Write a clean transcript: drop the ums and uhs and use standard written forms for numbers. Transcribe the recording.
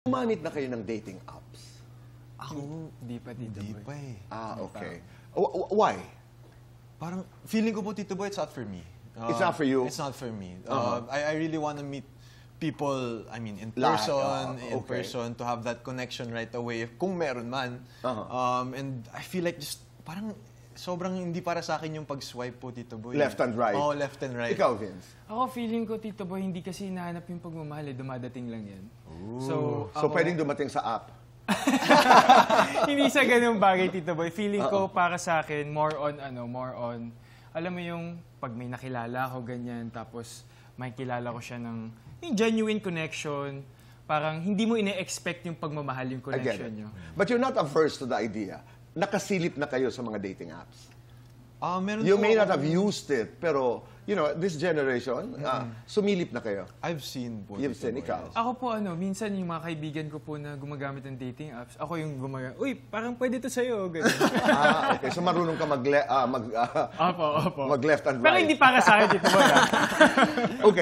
Gumanit na kayo ng dating apps? Ako, di pa, Tito Hindi Boy. pa eh. Okay. Why? Parang feeling ko po, Tito Boy, it's not for me. It's not for you? It's not for me. I really want to meet people, I mean, in Okay. person, to have that connection right away, kung meron man. And I feel like just, parang, sobrang hindi para sa akin yung pag-swipe po, Tito Boy. Left and right? Oo, left and right. Ikaw, Vince? Ako, feeling ko, Tito Boy, hindi kasi hinahanap yung pagmamahal, dumadating lang yan. So, ako, pwedeng dumating sa app? hindi sa ganung bagay, Tito Boy. Feeling ko, para sa akin, more on, alam mo yung, pag may nakilala ako, ganyan, tapos may kilala ko siya ng yung genuine connection, parang hindi mo ine-expect yung pagmamahal yung connection nyo. But you're not averse to the idea. Nakasilip na kayo sa mga dating apps. Meron You po may not ako- have used it, pero, you know, this generation, sumilip na kayo. I've seen po. You've Tito seen, Boy. ikaw. Ako po, minsan yung mga kaibigan ko po na gumagamit ng dating apps, ako yung gumagamit, uy, parang pwede to sa'yo, ganun. Okay. So, marunong ka Opo. mag left and right. Pero hindi para sa akin, Tito Boy. Okay.